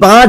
5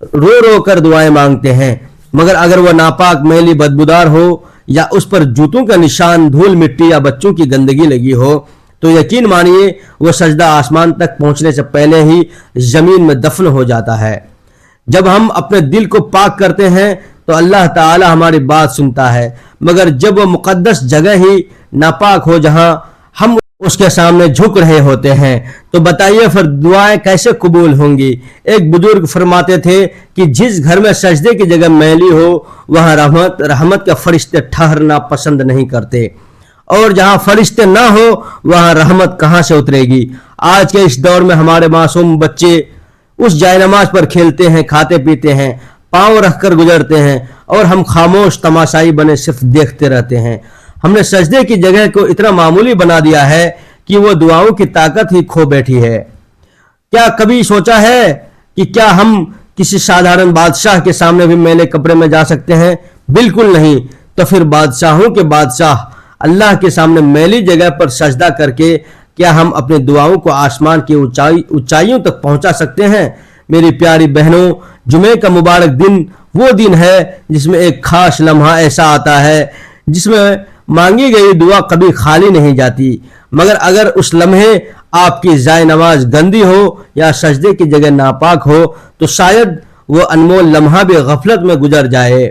رو رو کر دعائیں مانگتے ہیں، مگر اگر وہ ناپاک میلی بدبودار ہو یا اس پر جوتوں کا نشان، دھول مٹی یا بچوں کی گندگی لگی ہو تو یقین مانیے وہ سجدہ آسمان تک پہنچنے سے پہلے ہی زمین میں دفن ہو جاتا ہے۔ جب ہم اپنے دل کو پاک کرتے ہیں تو اللہ تعالی ہماری بات سنتا ہے، مگر جب وہ مقدس جگہ ہی ناپاک ہو جہاں ہم اس کے سامنے جھک رہے ہوتے ہیں تو بتائیے پھر دعائیں کیسے قبول ہوں گی؟ ایک بزرگ فرماتے تھے کہ جس گھر میں سجدے کی جگہ میلی ہو وہاں رحمت کے فرشتے ٹھہرنا پسند نہیں کرتے، اور جہاں فرشتے نہ ہو وہاں رحمت کہاں سے اترے گی؟ آج کے اس دور میں ہمارے معصوم بچے اس جائے نماز پر کھیلتے ہیں، کھاتے پیتے ہیں، پاؤں رکھ کر گزرتے ہیں، اور ہم خاموش تماشائی بنے صرف دیکھتے رہتے ہیں۔ ہم نے سجدے کی جگہ کو اتنا معمولی بنا دیا ہے کہ وہ دعاؤں کی طاقت ہی کھو بیٹھی ہے۔ کیا کبھی سوچا ہے کہ کیا ہم کسی سادھارن بادشاہ کے سامنے بھی میلے کپڑے میں جا سکتے ہیں؟ بالکل نہیں۔ تو پھر بادشاہوں کے بادشاہ اللہ کے سامنے میلی جگہ پر سجدہ کر کے کیا ہم اپنی دعاؤں کو آسمان کی اونچائیوں تک پہنچا سکتے ہیں؟ میری پیاری بہنوں، جمعے کا مبارک دن وہ دن ہے جس میں ایک خاص لمحہ ایسا آتا ہے جس میں مانگی گئی دعا کبھی خالی نہیں جاتی، مگر اگر اس لمحے آپ کی جائے نماز گندی ہو یا سجدے کی جگہ ناپاک ہو تو شاید وہ انمول لمحہ بھی غفلت میں گزر جائے۔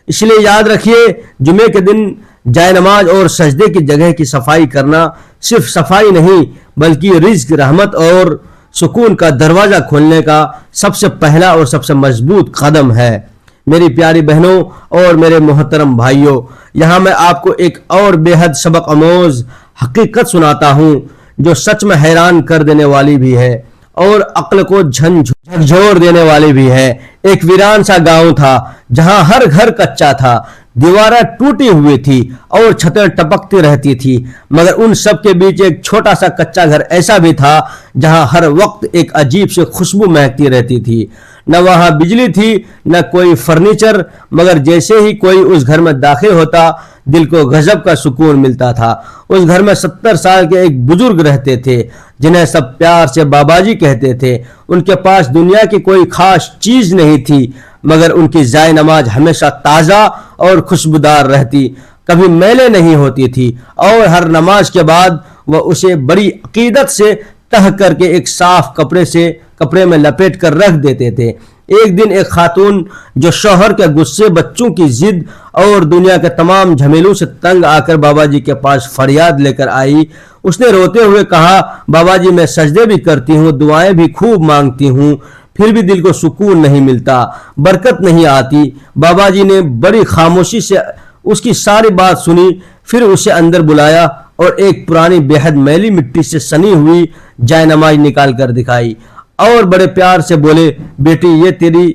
اس لیے یاد رکھیے، جمعے کے دن جائے نماز اور سجدے کی جگہ کی صفائی کرنا صرف صفائی نہیں بلکہ رزق، رحمت اور سکون کا دروازہ کھولنے کا سب سے پہلا اور سب سے مضبوط قدم ہے۔ میری پیاری بہنوں اور میرے محترم بھائیوں، یہاں میں آپ کو ایک اور بے حد سبق آموز حقیقت سناتا ہوں جو سچ میں حیران کر دینے والی بھی ہے اور عقل کو جھنجھوڑ دینے والی بھی ہے۔ ایک ویران سا گاؤں تھا جہاں ہر گھر کچا تھا، دیواریں ٹوٹی ہوئی تھی اور چھتیں ٹپکتی رہتی تھی، مگر ان سب کے بیچ ایک چھوٹا سا کچا گھر ایسا بھی تھا جہاں ہر وقت ایک عجیب سی خوشبو مہکتی رہتی تھی۔ نہ وہاں بجلی تھی نہ کوئی فرنیچر، مگر جیسے ہی کوئی اس گھر میں داخل ہوتا دل کو غضب کا سکون ملتا تھا۔ اس گھر میں 70 سال کے ایک بزرگ رہتے تھے جنہیں سب پیار سے بابا جی کہتے تھے۔ ان کے پاس دنیا کی کوئی خاص چیز نہیں تھی، مگر ان کی جائے نماز ہمیشہ تازہ اور خوشبودار رہتی، کبھی میلے نہیں ہوتی تھی، اور ہر نماز کے بعد وہ اسے بڑی عقیدت سے تہ کر کے ایک صاف کپڑے میں لپیٹ کر رکھ دیتے تھے۔ ایک دن ایک خاتون جو شوہر کے غصے، بچوں کی ضد اور دنیا کے تمام جھمیلوں سے تنگ آ کر بابا جی کے پاس فریاد لے کر آئی، اس نے روتے ہوئے کہا، بابا جی میں سجدے بھی کرتی ہوں، دعائیں بھی خوب مانگتی ہوں، پھر بھی دل کو سکون نہیں ملتا، برکت نہیں آتی۔ بابا جی نے بڑی خاموشی سے اس کی ساری بات سنی، پھر اسے اندر بلایا اور ایک پرانی بے حد میلی مٹی سے سنی ہوئی جائے نماز نکال کر دکھائی اور بڑے پیار سے بولے، بیٹی یہ تیری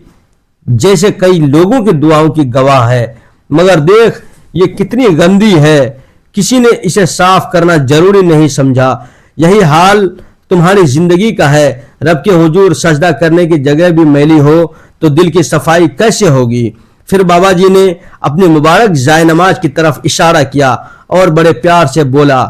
جیسے کئی لوگوں کی دعاؤں کی گواہ ہے، مگر دیکھ یہ کتنی گندی ہے، کسی نے اسے صاف کرنا ضروری نہیں سمجھا۔ یہی حال تمہاری زندگی کا ہے۔ رب کے حضور سجدہ کرنے کی جگہ بھی میلی ہو تو دل کی صفائی کیسے ہوگی؟ پھر بابا جی نے اپنی مبارک جائے نماز کی طرف اشارہ کیا اور بڑے پیار سے بولا،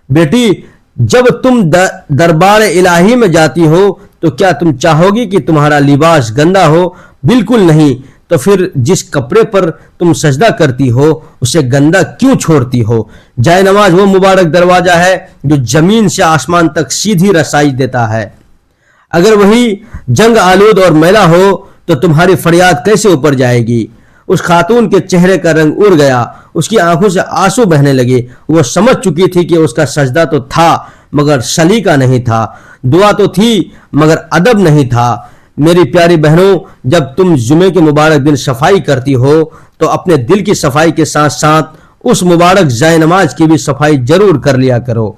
بیٹی جب تم دربار الہی میں جاتی ہو تو کیا تم چاہو گی کہ تمہارا لباس گندا ہو؟ بالکل نہیں۔ تو پھر جس کپڑے پر تم سجدہ کرتی ہو اسے گندا کیوں چھوڑتی ہو؟ جائے نماز وہ مبارک دروازہ ہے جو زمین سے آسمان تک سیدھی رسائی دیتا ہے۔ اگر وہی جنگ آلود اور میلا ہو تو تمہاری فریاد کیسے اوپر جائے گی؟ اس خاتون کے چہرے کا رنگ اڑ گیا، اس کی آنکھوں سے آنسو بہنے لگے۔ وہ سمجھ چکی تھی کہ اس کا سجدہ تو تھا مگر سلیقہ نہیں تھا، دعا تو تھی مگر ادب نہیں تھا۔ میری پیاری بہنوں، جب تم جمعے کے مبارک دن صفائی کرتی ہو تو اپنے دل کی صفائی کے ساتھ ساتھ اس مبارک جائے نماز کی بھی صفائی ضرور کر لیا کرو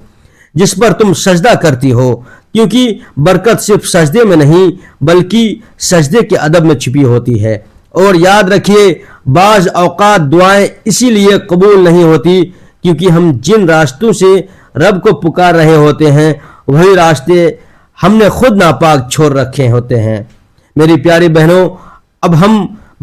جس پر تم سجدہ کرتی ہو، کیونکہ برکت صرف سجدے میں نہیں بلکہ سجدے کے ادب میں چھپی ہوتی ہے۔ اور یاد رکھیے، بعض اوقات دعائیں اسی لیے قبول نہیں ہوتی کیونکہ ہم جن راستوں سے رب کو پکار رہے ہوتے ہیں وہی راستے ہم نے خود ناپاک چھوڑ رکھے ہوتے ہیں۔ میری پیاری بہنوں، اب ہم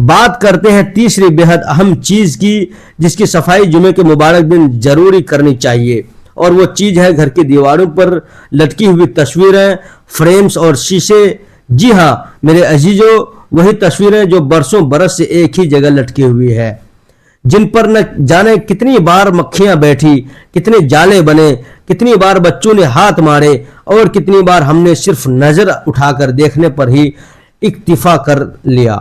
بات کرتے ہیں تیسری بے حد اہم چیز کی جس کی صفائی جمعے کے مبارک دن ضروری کرنی چاہیے، اور وہ چیز ہے گھر کی دیواروں پر لٹکی ہوئی تصویریں، فریمز اور شیشے جی ہاں میرے عزیزوں، وہی تصویریں جو برسوں برس سے ایک ہی جگہ لٹکی ہوئی ہے، جن پر نہ جانے کتنی بار مکھیاں بیٹھی، کتنے جالے بنے، کتنی بار بچوں نے ہاتھ مارے، اور کتنی بار ہم نے صرف نظر اٹھا کر دیکھنے پر ہی اکتفا کر لیا،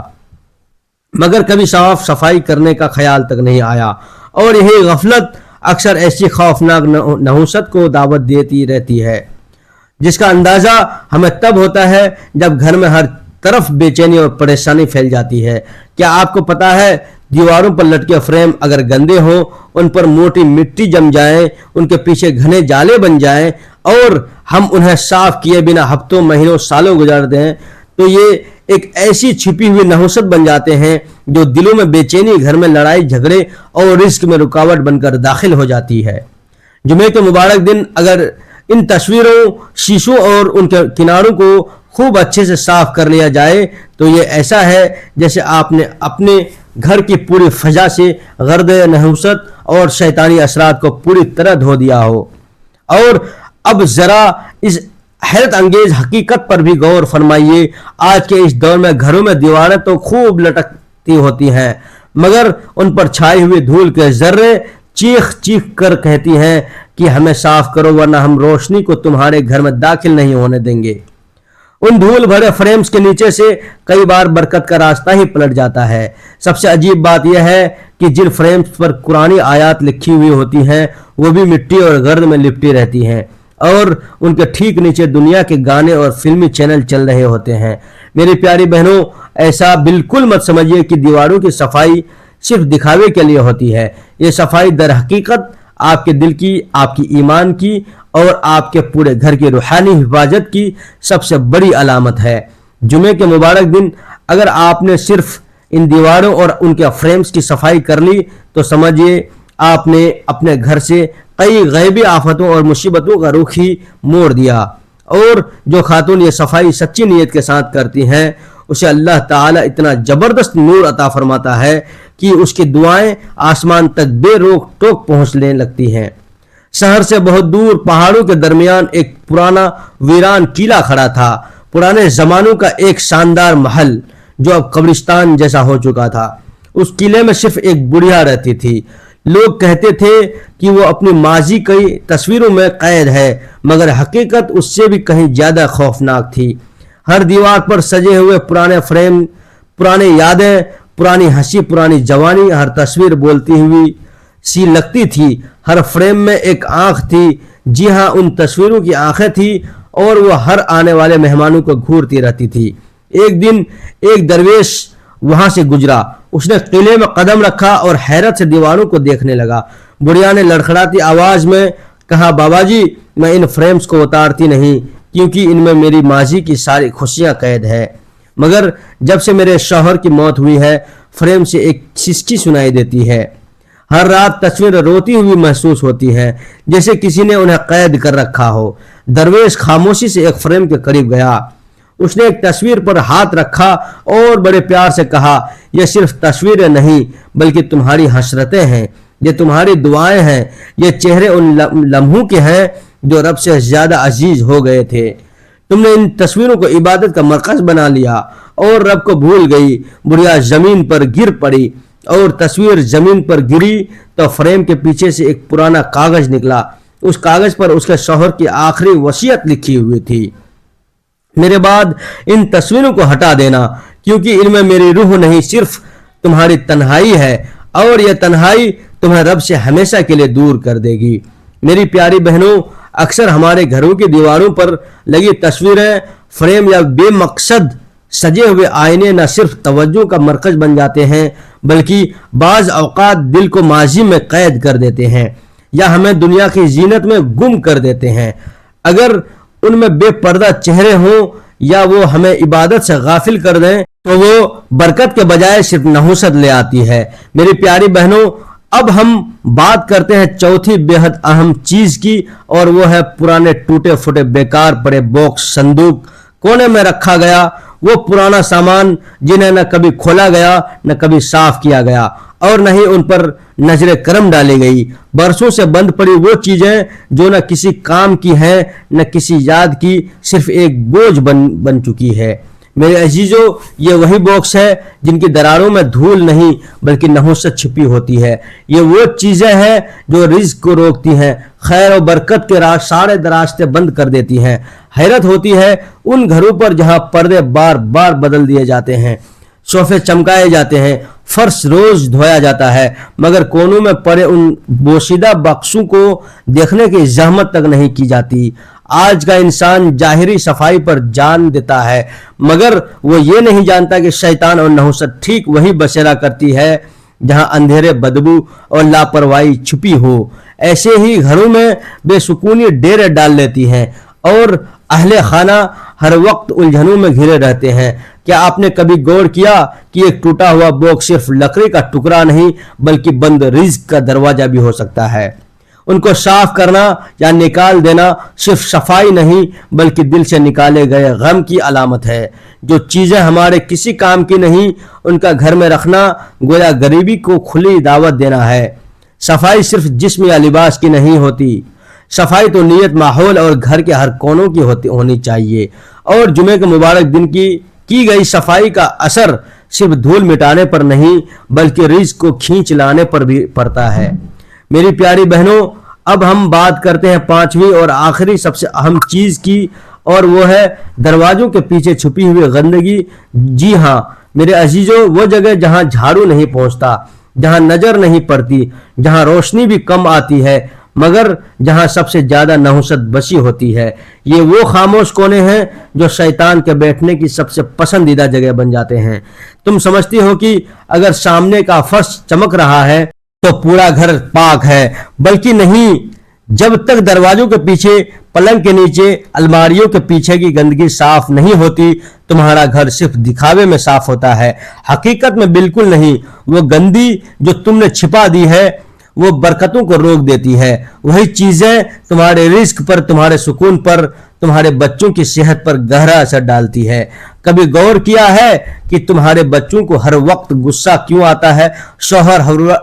مگر کبھی صاف صفائی کرنے کا خیال تک نہیں آیا۔ اور یہی غفلت اکثر ایسی خوفناک نحوست کو دعوت دیتی رہتی ہے جس کا اندازہ ہمیں تب ہوتا ہے جب گھر میں ہر طرف بے چینی اور پریشانی پھیل جاتی ہے۔ کیا آپ کو پتا ہے دیواروں پر لٹکے فریم اگر گندے ہوں، ان پر موٹی مٹی جم جائے، ان کے پیچھے گھنے جالے بن جائیں اور ہم انہیں صاف کیے بنا ہفتوں مہینوں سالوں گزار دیں، تو یہ ایک ایسی چھپی ہوئی نحوست بن جاتے ہیں جو دلوں میں بے چینی، گھر میں لڑائی جھگڑے اور رزق میں رکاوٹ بن کر داخل ہو جاتی ہے۔ جمعے کے مبارک دن اگر ان تصویروں، شیشوں اور ان کے کناروں کو خوب اچھے سے صاف کر لیا جائے تو یہ ایسا ہے جیسے آپ نے اپنے گھر کی پوری فضا سے گرد نحوست اور شیطانی اثرات کو پوری طرح دھو دیا ہو۔ اور اب ذرا اس حیرت انگیز حقیقت پر بھی غور فرمائیے، آج کے اس دور میں گھروں میں دیواریں تو خوب لٹکتی ہوتی ہیں، مگر ان پر چھائی ہوئی دھول کے ذرے چیخ چیخ کر کہتی ہیں کہ ہمیں صاف کرو ورنہ ہم روشنی کو تمہارے گھر میں داخل نہیں ہونے دیں گے۔ ان دھول بھرے فریمز کے نیچے سے کئی بار برکت کا راستہ ہی پلٹ جاتا ہے۔ سب سے عجیب بات یہ ہے کہ جن فریمز پر قرآنی آیات لکھی ہوئی ہوتی ہیں وہ بھی مٹی اور گرد میں لپٹی رہتی ہیں، اور ان کے ٹھیک نیچے دنیا کے گانے اور فلمی چینل چل رہے ہوتے ہیں۔ میری پیاری بہنوں، ایسا بالکل مت سمجھیے کہ دیواروں کی صفائی صرف دکھاوے کے لیے ہوتی ہے۔ یہ صفائی در حقیقت آپ کے دل کی، آپ کی ایمان کی اور آپ کے پورے گھر کی روحانی حفاظت کی سب سے بڑی علامت ہے۔ جمعے کے مبارک دن اگر آپ نے صرف ان دیواروں اور ان کے فریمز کی صفائی کر لی تو سمجھیے آپ نے اپنے گھر سے کئی غیبی آفتوں اور مصیبتوں کا رخ ہی موڑ دیا۔ اور جو خاتون یہ صفائی سچی نیت کے ساتھ کرتی ہیں اسے اللہ تعالیٰ اتنا زبردست نور عطا فرماتا ہے کہ اس کی دعائیں آسمان تک بے روک ٹوک پہنچنے لگتی ہیں۔ شہر سے بہت دور پہاڑوں کے درمیان ایک پرانا ویران قلعہ کھڑا تھا، پرانے زمانوں کا ایک شاندار محل جو اب قبرستان جیسا ہو چکا تھا۔ اس قلعے میں صرف ایک بڑھیا رہتی تھی۔ لوگ کہتے تھے کہ وہ اپنی ماضی کی تصویروں میں قید ہے، مگر حقیقت اس سے بھی کہیں زیادہ خوفناک تھی۔ ہر دیوار پر سجے ہوئے پرانے فریم، پرانی یادیں، پرانی ہنسی، پرانی جوانی، ہر تصویر بولتی ہوئی سی لگتی تھی۔ ہر فریم میں ایک آنکھ تھی، جی ہاں ان تصویروں کی آنکھیں تھی، اور وہ ہر آنے والے مہمانوں کو گھورتی رہتی تھی۔ ایک دن ایک درویش وہاں سے گزرا، اس نے قلعے میں قدم رکھا اور حیرت سے دیواروں کو دیکھنے لگا۔ بڑھیا نے لڑکھڑاتی آواز میں کہا، بابا جی میں ان فریمز کو اتارتی نہیں کیونکہ ان میں میری ماضی کی ساری خوشیاں قید ہے، مگر جب سے میرے شوہر کی موت ہوئی ہے فریم سے ایک سسکی سنائی دیتی ہے۔ ہر رات تصویر روتی ہوئی محسوس ہوتی ہے جیسے کسی نے انہیں قید کر رکھا ہو۔ درویش خاموشی سے ایک فریم کے قریب گیا، اس نے ایک تصویر پر ہاتھ رکھا اور بڑے پیار سے کہا، یہ صرف تصویریں نہیں بلکہ تمہاری حسرتیں ہیں، یہ تمہاری دعائیں ہیں، یہ چہرے ان لمحوں کے ہیں جو رب سے زیادہ عزیز ہو گئے تھے۔ تم نے ان تصویروں کو عبادت کا مرکز بنا لیا اور رب کو بھول گئی۔ بڑھیا زمین پر گر پڑی اور تصویر زمین پر گری تو فریم کے پیچھے سے ایک پرانا کاغذ نکلا۔ اس کاغذ پر اس کے شوہر کی آخری وصیت لکھی ہوئی تھی، میرے بعد ان تصویروں کو ہٹا دینا کیونکہ ان میں میری روح نہیں، صرف تمہاری تنہائی ہے، اور یہ تنہائی تمہیں رب سے ہمیشہ کے لیے دور کر دے گی۔ میری پیاری بہنوں، اکثر ہمارے گھروں کی دیواروں پر لگی تصویریں، فریم یا بے مقصد سجے ہوئے آئینے نہ صرف توجہ کا مرکز بن جاتے ہیں بلکہ بعض اوقات دل کو ماضی میں قید کر دیتے ہیں یا ہمیں دنیا کی زینت میں گم کر دیتے ہیں۔ اگر ان میں بے پردہ چہرے ہوں یا وہ ہمیں عبادت سے غافل کر دیں تو وہ برکت کے بجائے صرف نحوست لے آتی ہے۔ میری پیاری بہنوں، اب ہم بات کرتے ہیں چوتھی بے حد اہم چیز کی، اور وہ ہے پرانے ٹوٹے پھوٹے بیکار پڑے باکس، صندوق، کونے میں رکھا گیا وہ پرانا سامان جنہیں نہ کبھی کھولا گیا نہ کبھی صاف کیا گیا اور نہ ہی ان پر نظر کرم ڈالی گئی۔ برسوں سے بند پڑی وہ چیزیں جو نہ کسی کام کی ہیں نہ کسی یاد کی، صرف ایک بوجھ بن چکی ہے۔ میرے عزیزو، یہ وہی باکس ہے جن کی دراروں میں دھول نہیں بلکہ نحوست چھپی ہوتی ہے۔ یہ وہ چیزیں ہیں جو رزق کو روکتی ہیں، خیر و برکت کے سارے دراستے بند کر دیتی ہیں۔ حیرت ہوتی ہے ان گھروں پر جہاں پردے بار بار بدل دیے جاتے ہیں، صوفے چمکائے جاتے ہیں، فرش روز دھویا جاتا ہے، مگر کونوں میں پڑے ان بوسیدہ بکسوں کو دیکھنے کی زحمت تک نہیں کی جاتی۔ آج کا انسان ظاہری صفائی پر جان دیتا ہے، مگر وہ یہ نہیں جانتا کہ شیطان اور نحوست ٹھیک وہی بسیرا کرتی ہے جہاں اندھیرے، بدبو اور لاپرواہی چھپی ہو۔ ایسے ہی گھروں میں بے سکونی ڈیرے ڈال لیتی ہے اور اہل خانہ ہر وقت الجھنوں میں گھرے رہتے ہیں۔ کیا آپ نے کبھی غور کیا کہ ایک ٹوٹا ہوا باکس صرف لکڑی کا ٹکڑا نہیں بلکہ بند رزق کا دروازہ بھی ہو سکتا ہے؟ ان کو صاف کرنا یا نکال دینا صرف صفائی نہیں بلکہ دل سے نکالے گئے غم کی علامت ہے۔ جو چیزیں ہمارے کسی کام کی نہیں ان کا گھر میں رکھنا گویا غریبی کو کھلی دعوت دینا ہے۔ صفائی صرف جسم یا لباس کی نہیں ہوتی، صفائی تو نیت، ماحول اور گھر کے ہر کونوں کی ہونی چاہیے۔ اور جمعے کے مبارک دن کی گئی صفائی کا اثر صرف دھول مٹانے پر نہیں بلکہ رزق کو کھینچ لانے پر بھی پڑتا ہے۔ میری پیاری بہنوں، اب ہم بات کرتے ہیں پانچویں اور آخری سب سے اہم چیز کی، اور وہ ہے دروازوں کے پیچھے چھپی ہوئی گندگی۔ جی ہاں میرے عزیزوں، وہ جگہ جہاں جھاڑو نہیں پہنچتا، جہاں نظر نہیں پڑتی، جہاں روشنی بھی کم آتی ہے، مگر جہاں سب سے زیادہ نحوست بسی ہوتی ہے، یہ وہ خاموش کونے ہیں جو شیطان کے بیٹھنے کی سب سے پسندیدہ جگہ بن جاتے ہیں۔ تم سمجھتی ہو کہ اگر سامنے کا فرش چمک رہا ہے تو پورا گھر پاک ہے، بلکہ نہیں۔ جب تک دروازوں کے پیچھے، پلنگ کے نیچے، الماریوں کے پیچھے کی گندگی صاف نہیں ہوتی، تمہارا گھر صرف دکھاوے میں صاف ہوتا ہے، حقیقت میں بالکل نہیں۔ وہ گندی جو تم نے چھپا دی ہے وہ برکتوں کو روک دیتی ہے۔ وہی چیزیں تمہارے رزق پر، تمہارے سکون پر، تمہارے بچوں کی صحت پر گہرا اثر ڈالتی ہے۔ کبھی غور کیا ہے کہ تمہارے بچوں کو ہر وقت غصہ کیوں آتا ہے؟ شوہر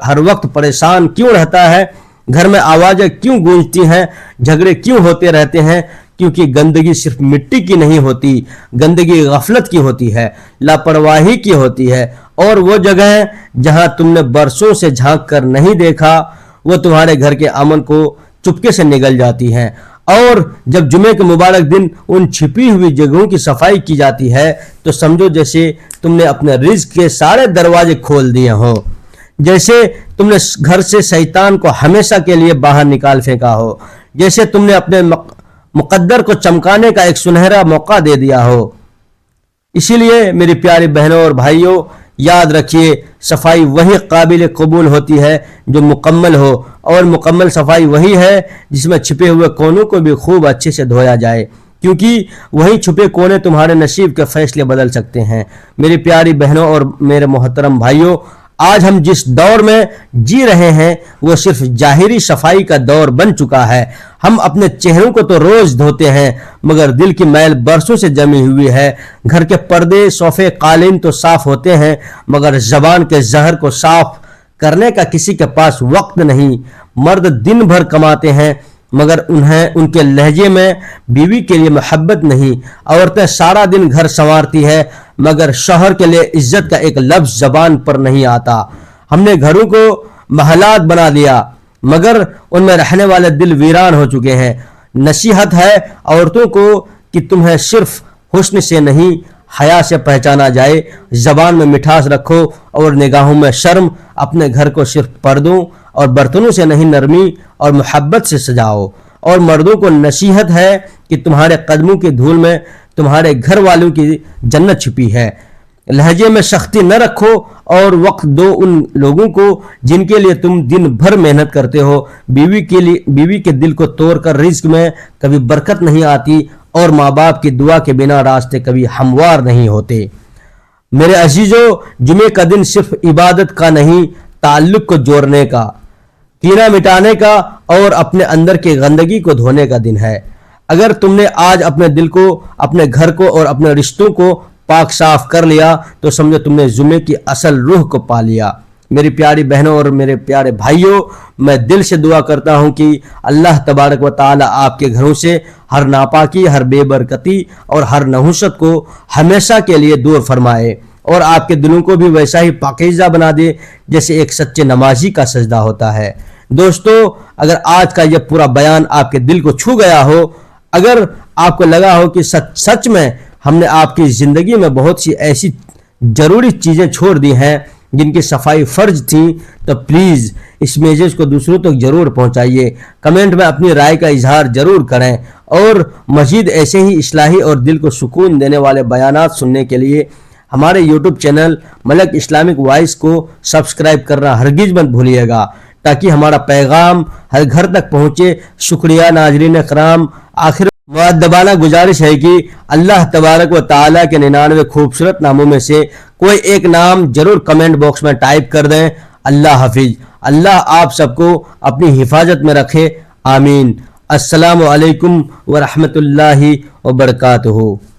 ہر وقت پریشان کیوں رہتا ہے؟ گھر میں آوازیں کیوں گونجتی ہیں؟ جھگڑے کیوں ہوتے رہتے ہیں؟ کیونکہ گندگی صرف مٹی کی نہیں ہوتی، گندگی غفلت کی ہوتی ہے، لاپرواہی کی ہوتی ہے، اور وہ جگہیں جہاں تم نے برسوں سے جھانک کر نہیں دیکھا وہ تمہارے گھر کے امن کو چپکے سے نگل جاتی ہیں۔ اور جب جمعے کے مبارک دن ان چھپی ہوئی جگہوں کی صفائی کی جاتی ہے تو سمجھو جیسے تم نے اپنے رزق کے سارے دروازے کھول دیے ہوں، جیسے تم نے گھر سے شیطان کو ہمیشہ کے لیے باہر نکال پھینکا ہو، جیسے تم نے اپنے مقدر کو چمکانے کا ایک سنہرا موقع دے دیا ہو۔ اسی لیے میری پیاری بہنوں اور بھائیوں، یاد رکھیے، صفائی وہی قابل قبول ہوتی ہے جو مکمل ہو، اور مکمل صفائی وہی ہے جس میں چھپے ہوئے کونوں کو بھی خوب اچھے سے دھویا جائے، کیونکہ وہی چھپے کونے تمہارے نصیب کے فیصلے بدل سکتے ہیں۔ میری پیاری بہنوں اور میرے محترم بھائیوں، آج ہم جس دور میں جی رہے ہیں وہ صرف ظاہری صفائی کا دور بن چکا ہے۔ ہم اپنے چہروں کو تو روز دھوتے ہیں مگر دل کی میل برسوں سے جمی ہوئی ہے۔ گھر کے پردے، صوفے، قالین تو صاف ہوتے ہیں مگر زبان کے زہر کو صاف کرنے کا کسی کے پاس وقت نہیں۔ مرد دن بھر کماتے ہیں مگر ان کے لہجے میں بیوی کے لیے محبت نہیں۔ عورتیں سارا دن گھر سنوارتی ہے مگر شوہر کے لیے عزت کا ایک لفظ زبان پر نہیں آتا۔ ہم نے گھروں کو محلات بنا دیا مگر ان میں رہنے والے دل ویران ہو چکے ہیں۔ نصیحت ہے عورتوں کو کہ تمہیں صرف حسن سے نہیں حیا سے پہچانا جائے۔ زبان میں مٹھاس رکھو اور نگاہوں میں شرم۔ اپنے گھر کو صرف پردوں اور برتنوں سے نہیں، نرمی اور محبت سے سجاؤ۔ اور مردوں کو نصیحت ہے کہ تمہارے قدموں کی دھول میں تمہارے گھر والوں کی جنت چھپی ہے۔ لہجے میں سختی نہ رکھو اور وقت دو ان لوگوں کو جن کے لیے تم دن بھر محنت کرتے ہو۔ بیوی کے دل کو توڑ کر رزق میں کبھی برکت نہیں آتی اور ماں باپ کی دعا کے بنا راستے کبھی ہموار نہیں ہوتے۔ میرے عزیزو، جمعے کا دن صرف عبادت کا نہیں، تعلق کو جوڑنے کا، کینہ مٹانے کا اور اپنے اندر کی گندگی کو دھونے کا دن ہے۔ اگر تم نے آج اپنے دل کو، اپنے گھر کو اور اپنے رشتوں کو پاک صاف کر لیا تو سمجھو تم نے جمعے کی اصل روح کو پا لیا۔ میری پیاری بہنوں اور میرے پیارے بھائیوں، میں دل سے دعا کرتا ہوں کہ اللہ تبارک و تعالی آپ کے گھروں سے ہر ناپاکی، ہر بے برکتی اور ہر نحوست کو ہمیشہ کے لیے دور فرمائے، اور آپ کے دلوں کو بھی ویسا ہی پاکیزہ بنا دے جیسے ایک سچے نمازی کا سجدہ ہوتا ہے۔ دوستو، اگر آج کا یہ پورا بیان آپ کے دل کو چھو گیا ہو، اگر آپ کو لگا ہو کہ سچ میں ہم نے آپ کی زندگی میں بہت سی ایسی ضروری چیزیں چھوڑ دی ہیں جن کی صفائی فرض تھیں، تو پلیز اس میسیج کو دوسروں تک ضرور پہنچائیے، کمنٹ میں اپنی رائے کا اظہار ضرور کریں، اور مزید ایسے ہی اصلاحی اور دل کو سکون دینے والے بیانات سننے کے لیے ہمارے یوٹیوب چینل ملک اسلامک وائس کو سبسکرائب کرنا ہرگز مت بھولیے گا، تاکہ ہمارا پیغام ہر گھر تک پہنچے۔ شکریہ ناظرین کرام۔ آخر مؤدبانہ گزارش ہے کہ اللہ تبارک و تعالیٰ کے 99 خوبصورت ناموں میں سے کوئی ایک نام ضرور کمنٹ باکس میں ٹائپ کر دیں۔ اللہ حافظ۔ اللہ آپ سب کو اپنی حفاظت میں رکھے، آمین۔ السلام علیکم ورحمۃ اللہ وبرکاتہ۔